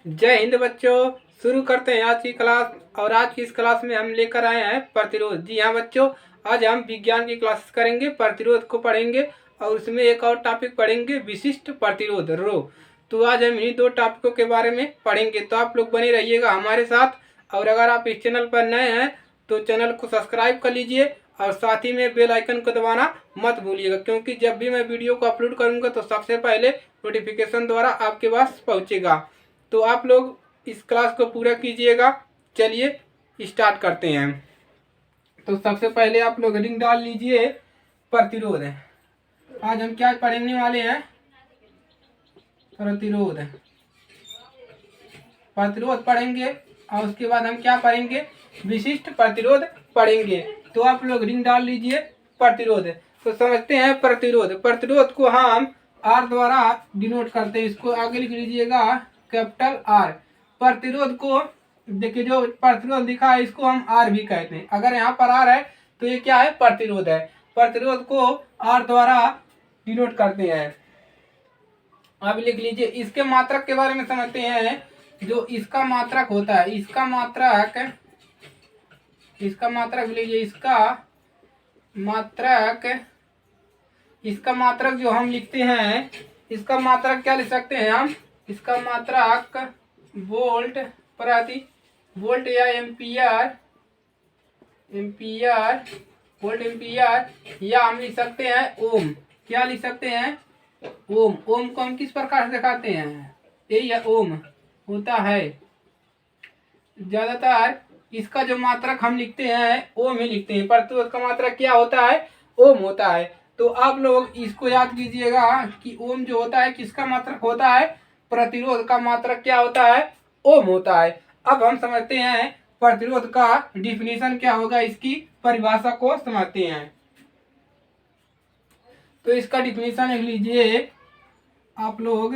जय हिंद बच्चों। शुरू करते हैं आज की क्लास। और आज की इस क्लास में हम लेकर आए हैं प्रतिरोध। जी हाँ बच्चों, आज हम विज्ञान की क्लास करेंगे, प्रतिरोध को पढ़ेंगे और उसमें एक और टॉपिक पढ़ेंगे, विशिष्ट प्रतिरोध रो। तो आज हम इन्हीं दो टॉपिकों के बारे में पढ़ेंगे, तो आप लोग बने रहिएगा हमारे साथ। और अगर आप इस चैनल पर नए हैं तो चैनल को सब्सक्राइब कर लीजिए और साथ ही में बेल आइकन को दबाना मत भूलिएगा, क्योंकि जब भी मैं वीडियो को अपलोड करूंगा तो सबसे पहले नोटिफिकेशन द्वारा आपके पास पहुंचेगा। तो आप लोग इस क्लास को पूरा कीजिएगा। चलिए स्टार्ट करते हैं। तो सबसे पहले आप लोग हेडिंग डाल लीजिए, प्रतिरोध। आज हम क्या पढ़ने वाले हैं? प्रतिरोध। प्रतिरोध पढ़ेंगे और उसके बाद हम क्या पढ़ेंगे? विशिष्ट प्रतिरोध पढ़ेंगे। तो आप लोग हेडिंग डाल लीजिए, प्रतिरोध। तो समझते हैं प्रतिरोध। प्रतिरोध को हम आर द्वारा डिनोट करते हैं। इसको आगे लिख लीजिएगा, कैपिटल आर। प्रतिरोध को देखिए, जो प्रतिरोध लिखा है इसको हम आर भी कहते हैं। अगर यहाँ पर आर है तो ये क्या है? प्रतिरोध है। प्रतिरोध को आर द्वारा डिनोट करते हैं। अब लिख लीजिए। इसके मात्रक के बारे में समझते हैं। जो इसका मात्रक होता है, इसका मात्रक लीजिए, इसका मात्रक जो हम लिखते हैं, इसका मात्रक क्या लिख सकते हैं हम? इसका मात्रक वोल्ट प्रति वोल्ट या वोल्ट एम्पियर, या हम लिख सकते हैं ओम। क्या लिख सकते हैं? ओम। ओम को हम किस प्रकार से दिखाते हैं? यही है, ओम होता है। ज्यादातर इसका जो मात्रक हम लिखते हैं ओम ही लिखते हैं। प्रतिरोध का मात्रक क्या होता है? ओम होता है। तो आप लोग इसको याद कीजिएगा कि ओम जो होता है किसका मात्रक होता है? प्रतिरोध का मात्रक क्या होता है? ओम होता है। अब हम समझते हैं प्रतिरोध का डिफिनीशन क्या होगा, इसकी परिभाषा को समझते हैं। तो इसका डिफिनीशन लिख लीजिए आप लोग।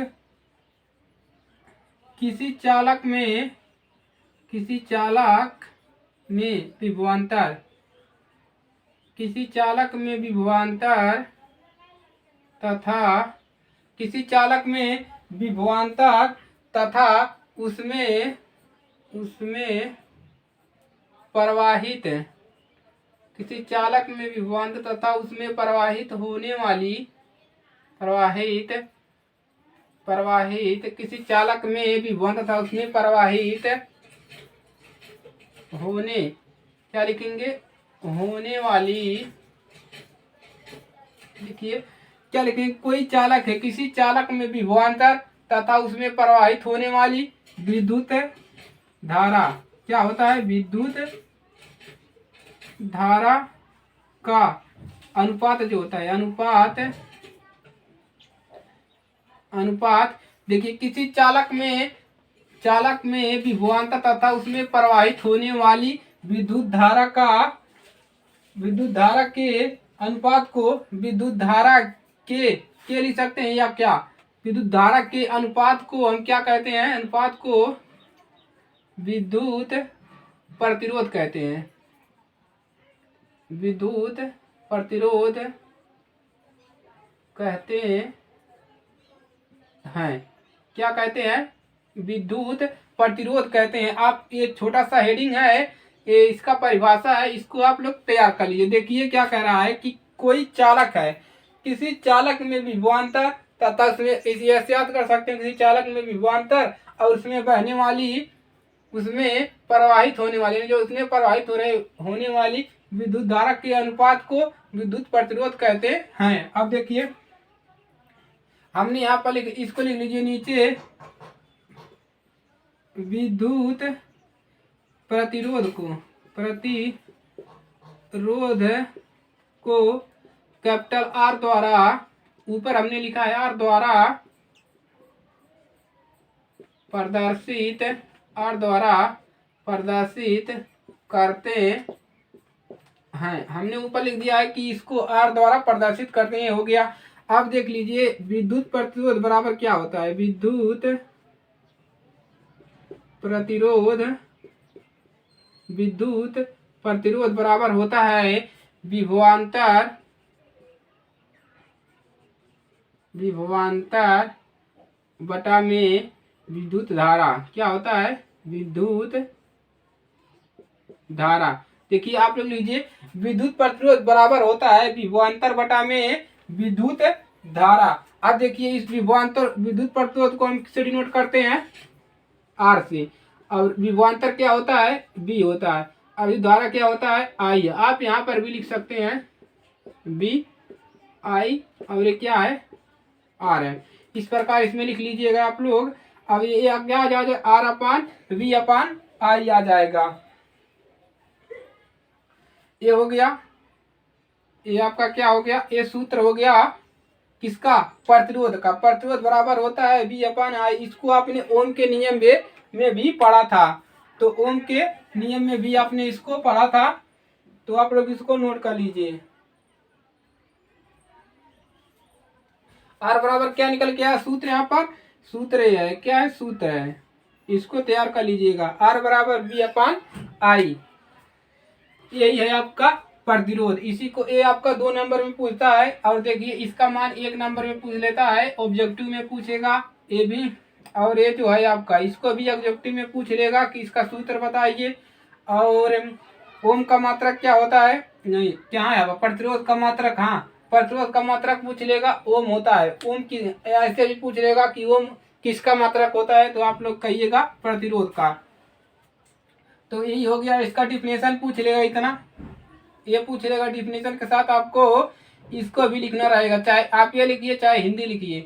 किसी चालक में विभवांतर, तथा उसमें प्रवाहित होने वाली क्या लिखेंगे? होने वाली, देखिए क्या लिखेंगे? कोई चालक है, किसी चालक में विभवांतर तथा उसमें प्रवाहित होने वाली विद्युत धारा। क्या होता है? विद्युत धारा का अनुपात जो होता है, अनुपात देखिए, किसी चालक में विभवांतर तथा उसमें प्रवाहित होने वाली विद्युत धारा के अनुपात को विद्युत धारा के लिख सकते हैं, या क्या? विद्युत धारा के अनुपात को हम क्या कहते हैं? अनुपात को विद्युत प्रतिरोध कहते हैं। विद्युत प्रतिरोध कहते हैं। क्या कहते हैं? विद्युत प्रतिरोध कहते हैं। आप ये छोटा सा हेडिंग है, ये इसका परिभाषा है, इसको आप लोग तैयार कर लीजिए। देखिए क्या कह रहा है कि कोई चालक है, किसी चालक में विभवांतर तथा उसमें, ऐसे याद कर सकते हैं, किसी चालक में विभवांतर और उसमें बहने वाली, उसमें प्रवाहित होने वाली, जो उसमें प्रवाहित होने वाली विद्युत धारा के अनुपात को विद्युत प्रतिरोध कहते हैं। अब देखिए, हमने यहाँ पर इसको लिख लीजिए नीचे, विद्युत प्रतिरोध को कैपिटल आर द्वारा, ऊपर हमने लिखा है आर द्वारा प्रदर्शित करते हैं। हमने ऊपर लिख दिया है कि इसको आर द्वारा प्रदर्शित करते हैं, हो गया। अब देख लीजिए विद्युत प्रतिरोध बराबर क्या होता है? विद्युत प्रतिरोध बराबर होता है विभवांतर बटा में विद्युत धारा क्या होता है, विद्युत धारा। देखिए आप लोग लीजिए, विद्युत प्रतिरोध बराबर होता है विभवांतर बटा में विद्युत धारा। अब देखिए इस विभवांतर विद्युत प्रतिरोध को हम किससे डिनोट करते हैं, आर से। और विभवांतर क्या होता है, बी होता है। अब धारा क्या होता है, आई। आप यहाँ पर भी लिख सकते हैं बी आई, और ये क्या है, आर है। इस प्रकार इसमें लिख लीजिएगा आप लोग। अब ये क्या आ जाएगा, आर अपान वी अपान आई आ जाएगा। ये हो गया, ये आपका क्या हो गया, ये सूत्र हो गया किसका, प्रतिरोध का। प्रतिरोध बराबर होता है वी अपान आई। इसको आपने ओम के नियम में भी पढ़ा था, तो ओम के नियम में भी आपने इसको पढ़ा था, तो आप लोग इसको नोट कर लीजिए। आर बराबर क्या निकल के आया, सूत्र यहाँ पर सूत्र है, क्या है, सूत्र है, इसको तैयार कर लीजिएगा। आर बराबर बी अपान आई, यही है आपका प्रतिरोध। इसी को ए आपका 2 नंबर में पूछता है, और देखिए इसका मान 1 नंबर में पूछ लेता है, ऑब्जेक्टिव में पूछेगा ये भी। और ये जो है आपका, इसको भी ऑब्जेक्टिव में पूछ लेगा कि इसका सूत्र बताइए। और ओम का मात्रक क्या होता है, नहीं क्या है, प्रतिरोध का मात्रक, हाँ प्रतिरोध का मात्रक पूछ लेगा, ओम होता है। ओम की ऐसे भी पूछ लेगा कि ओम किसका मात्रक होता है, तो आप लोग कहिएगा प्रतिरोध का। तो यही हो गया, इसका डिफिनेशन पूछ लेगा इतना, ये पूछ लेगा। डिफिनेशन के साथ आपको इसको भी लिखना रहेगा, चाहे आप ये लिखिए चाहे हिंदी लिखिए,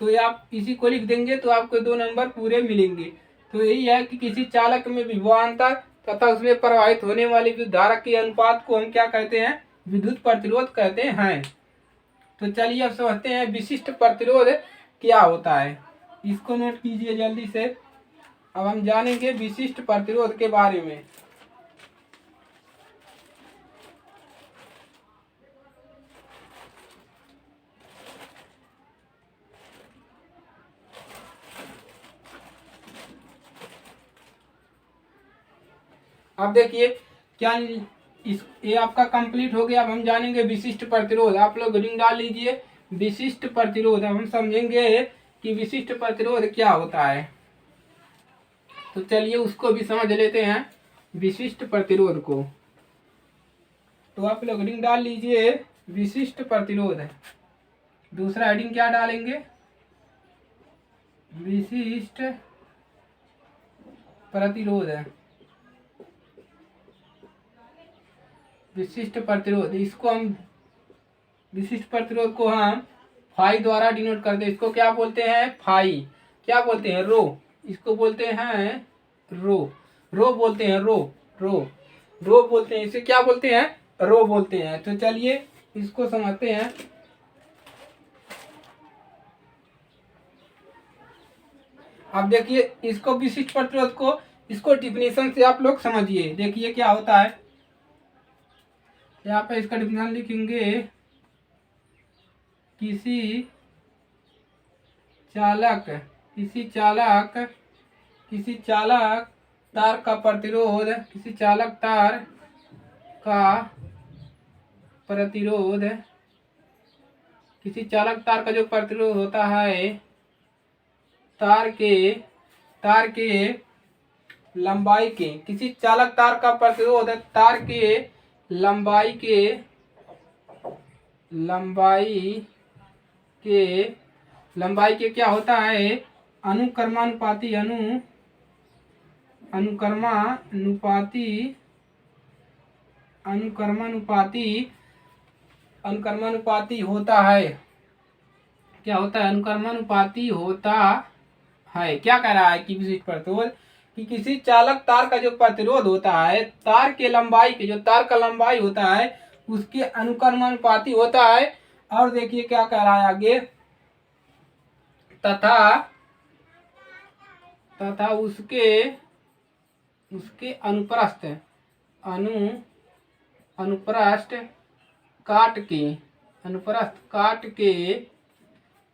तो ये आप इसी को लिख देंगे तो आपको 2 नंबर पूरे मिलेंगे। तो यही है कि किसी चालक में विभवांतर तथा उसमें प्रवाहित होने वाली विद्युत धारा के अनुपात को हम क्या कहते हैं, विद्युत प्रतिरोध कहते हैं। तो चलिए अब समझते हैं विशिष्ट प्रतिरोध क्या होता है, इसको नोट कीजिए जल्दी से। अब हम जानेंगे विशिष्ट प्रतिरोध के बारे में। अब देखिए क्या ये आपका कंप्लीट हो गया। अब हम जानेंगे विशिष्ट प्रतिरोध। आप लोग रिंग डाल लीजिए, विशिष्ट प्रतिरोध। अब हम समझेंगे कि विशिष्ट प्रतिरोध क्या होता है, तो चलिए उसको भी समझ लेते हैं विशिष्ट प्रतिरोध को। तो आप लोग रिंग डाल लीजिए विशिष्ट प्रतिरोध। दूसरा हेडिंग क्या डालेंगे, विशिष्ट प्रतिरोध। विशिष्ट प्रतिरोध, इसको हम विशिष्ट प्रतिरोध को हम फाई द्वारा डिनोट करते हैं। इसको क्या बोलते हैं, फाई। क्या बोलते हैं, रो। इसको बोलते हैं रो, रो बोलते हैं, रो रो रो बोलते हैं। इसे क्या बोलते हैं, रो बोलते हैं। तो चलिए इसको समझते हैं। अब देखिए इसको विशिष्ट प्रतिरोध को, इसको डिफिनेशन से आप लोग समझिए। देखिए क्या होता है, यहाँ पे इसका डिफिनेशन लिखेंगे, किसी चालक तार का प्रतिरोध, किसी चालक तार का प्रतिरोध, किसी चालक तार का जो प्रतिरोध होता है, तार के लंबाई के, किसी चालक तार का प्रतिरोध तार के लंबाई के क्या होता है, अनुक्रमानुपाती होता है। क्या होता है, अनुक्रमानुपाती होता है। क्या कह रहा है कि विशिष्ट प्रतिरोध, कि किसी चालक तार का जो प्रतिरोध होता है, तार के लंबाई के, जो तार का लंबाई होता है उसके अनुक्रमानुपाती होता है। और देखिए क्या कह रहा है आगे, तथा उसके अनुप्रस्थ काट के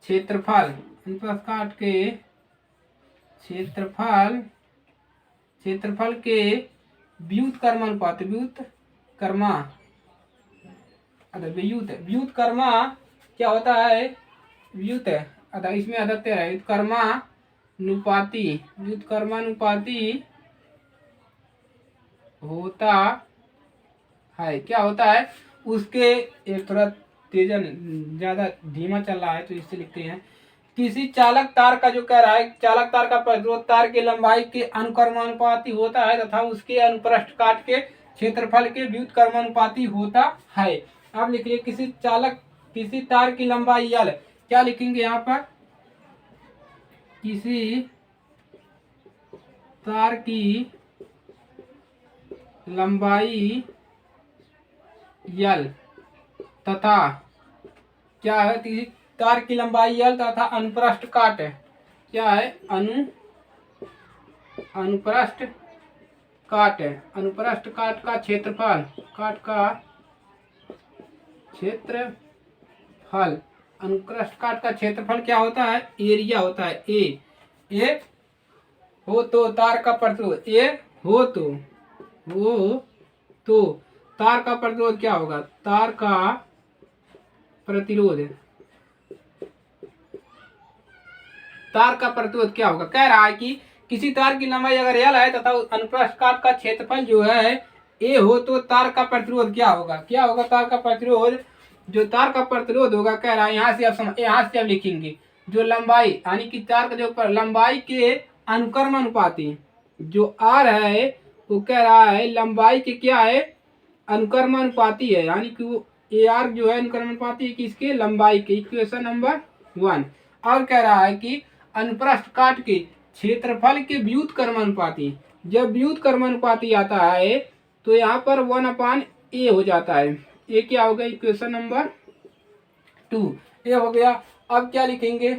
क्षेत्रफल, क्षेत्रफल के व्युत्क्रमानुपात, व्युत्कर्मा क्या होता है, व्युत, अतः इसमें अदत्य है, व्युत्कर्मा व्युत्क्रमानुपाती होता है। क्या होता है उसके, एक थोड़ा तेजन ज्यादा धीमा चल रहा है तो इससे लिखते हैं, किसी चालक तार का जो कह रहा है, चालक तार का प्रतिरोध तार की लंबाई के अनुक्रमानुपाती होता है तथा उसके अनुप्रस्थ काट के क्षेत्रफल के व्युत्क्रमानुपाती होता है। अब लिखिए किसी तार की लंबाई L, क्या लिखेंगे यहाँ पर, किसी तार की लंबाई L तथा क्या है, किसी तार की लंबाई L तथा अनुप्रस्थ काट है, क्या है, अनुप्रस्थ काट है, अनुप्रस्थ काट का क्षेत्रफल, अनुप्रस्थ काट का क्षेत्रफल क्या होता है, एरिया होता है। ए हो तो तार का प्रतिरोध, ए हो तो तार का प्रतिरोध क्या होगा, तार का प्रतिरोध क्या होगा, कह रहा है कि किसी तार की लंबाई अगर L है तथा अनुप्रस्थ काट का क्षेत्रफल जो है A हो तो तार का प्रतिरोध क्या होगा, तार का प्रतिरोध, जो तार का प्रतिरोध होगा, कह रहा है यहाँ से आप लिखेंगे जो लंबाई, यानी कि तार का जो लंबाई के अनुक्रमानुपाती जो R है वो कह रहा है लंबाई के क्या है, अनुक्रमानुपाती है, यानी कि वो AR जो है अनुक्रमानुपाती है किसके, लंबाई के, इक्वेशन नंबर 1। और कह रहा है कि अनुप्रस्थ काट के क्षेत्रफल के व्युत्क्रमानुपाती, जब व्युत्क्रमानुपाती आता है तो यहाँ पर 1/A हो जाता है। ये क्या हो गया, इक्वेशन नंबर 2 ये हो गया। अब क्या लिखेंगे,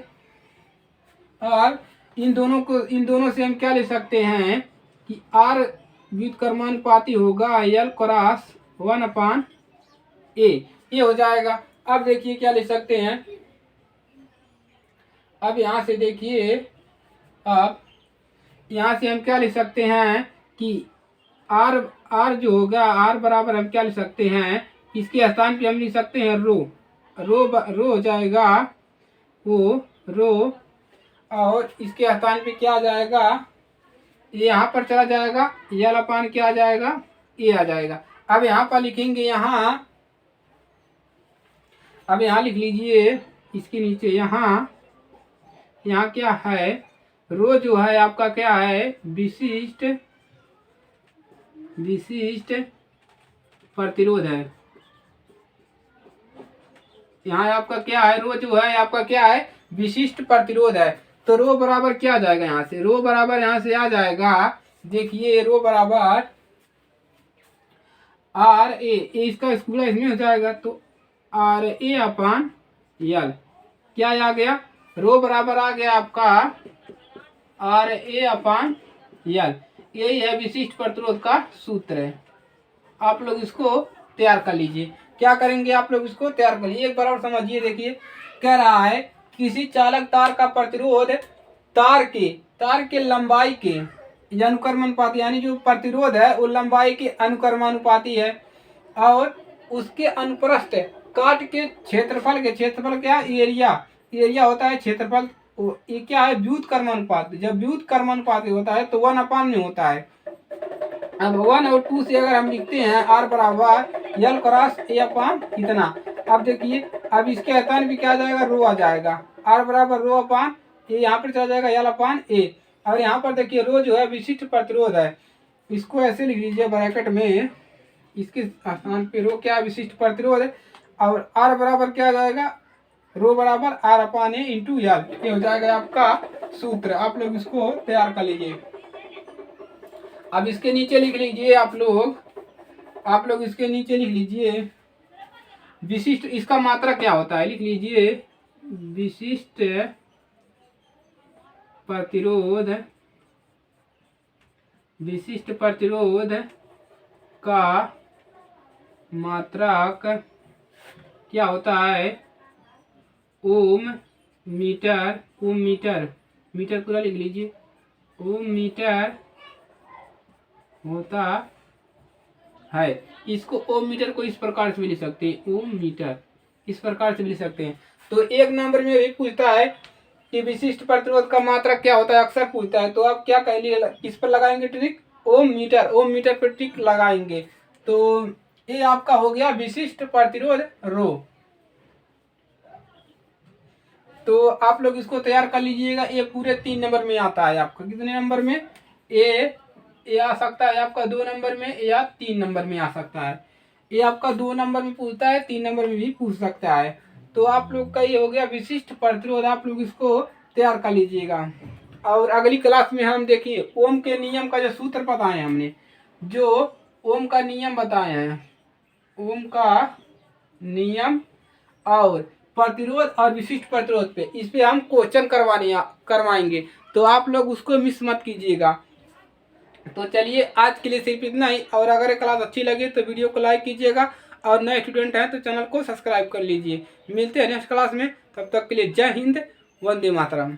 और इन दोनों से हम क्या ले सकते हैं कि R व्युत्क्रमानुपाती होगा L क्रॉस 1/A, ये हो जाएगा। अब देखिए क्या ले सकते हैं, अब यहाँ से देखिए, अब यहाँ से हम क्या ले सकते हैं कि R जो होगा, R बराबर हम क्या ले सकते हैं, इसके स्थान पे हम लिख सकते हैं रो हो जाएगा वो रो, और इसके स्थान पे क्या आ जाएगा, ये यहाँ पर चला जाएगा, L/, क्या आ जाएगा, ये आ जाएगा। अब यहाँ पर लिखेंगे, अब यहाँ लिख लीजिए इसके नीचे, यहाँ क्या है, रो जो है आपका क्या है, विशिष्ट प्रतिरोध है। यहाँ आपका क्या है, रो जो है आपका क्या है, विशिष्ट प्रतिरोध है। तो रो बराबर क्या आ जाएगा, यहाँ से रो बराबर यहाँ से आ जाएगा, देखिए रो बराबर RA, इसका स्कूल इसमें हो जाएगा, तो RA/L क्या आ गया, रो बराबर आ गया आपका RA/L। यही है विशिष्ट प्रतिरोध का सूत्र है। आप लोग इसको तैयार कर लीजिए। क्या करेंगे आप लोग, इसको तैयार कर लीजिए, एक बार और समझिए। देखिए कह रहा है किसी चालक तार का प्रतिरोध तार के लंबाई के अनुक्रमानुपाती, यानी जो प्रतिरोध है वो लंबाई के अनुक्रमानुपाती है, और उसके अनुप्रस्थ काट के क्षेत्रफल क्या, एरिया होता है क्षेत्रफल, ये क्या है, व्युत्क्रमानुपात। जब व्युत्क्रमानुपाती होता है तो 1/, में होता है। अब 1 और 2 से अगर हम लिखते हैं R बराबर L क्रॉस A/, इतना। अब देखिए, अब इसके स्थान भी क्या आ जाएगा, रो आ जाएगा, R बराबर रो/, ये यहाँ पर चला जाएगा L/A। और यहाँ पर देखिए रो जो है विशिष्ट प्रतिरोध है, इसको ऐसे लिख लीजिए ब्रैकेट में, इसके स्थान पे रो क्या विशिष्ट प्रतिरोध है, और R बराबर क्या आ जाएगा, रो बराबर R/A इंटू L, ये हो जाएगा आपका सूत्र। आप लोग इसको तैयार कर लीजिए। अब इसके नीचे लिख लीजिए आप लोग इसके नीचे लिख लीजिए विशिष्ट, इसका मात्रा क्या होता है, लिख लीजिए विशिष्ट प्रतिरोध का मात्रक क्या होता है, ओम मीटर पूरा लिख लीजिए, ओम मीटर होता है। इसको ओम मीटर को इस प्रकार से भी लिख सकते हैं, ओम मीटर इस प्रकार से भी लिख सकते हैं। तो एक नंबर में भी पूछता है कि विशिष्ट प्रतिरोध का मात्रक क्या होता है, अक्सर पूछता है। तो आप क्या कह लिए, किस पर लगाएंगे ट्रिक, ओम मीटर पर ट्रिक लगाएंगे। तो ये आपका हो गया विशिष्ट प्रतिरोध रो। तो आप लोग इसको तैयार कर लीजिएगा। ये पूरे 3 नंबर में आता है आपका, कितने नंबर में, ये आ सकता है आपका 2 नंबर में या 3 नंबर में आ सकता है। ये आपका 2 नंबर में पूछता है, 3 नंबर में भी पूछ सकता है। तो आप लोग का ये हो गया विशिष्ट प्रतिरोध, आप लोग इसको तैयार कर लीजिएगा। और अगली क्लास में हम देखिए ओम के नियम का जो सूत्र बताए हमने, जो ओम का नियम बताए हैं, ओम का नियम और प्रतिरोध और विशिष्ट प्रतिरोध पे, इस पे हम क्वेश्चन करवाएंगे। तो आप लोग उसको मिस मत कीजिएगा। तो चलिए आज के लिए सिर्फ इतना ही। और अगर क्लास अच्छी लगे तो वीडियो को लाइक कीजिएगा, और नए स्टूडेंट हैं तो चैनल को सब्सक्राइब कर लीजिए। मिलते हैं नेक्स्ट क्लास में, तब तक के लिए जय हिंद, वंदे मातरम।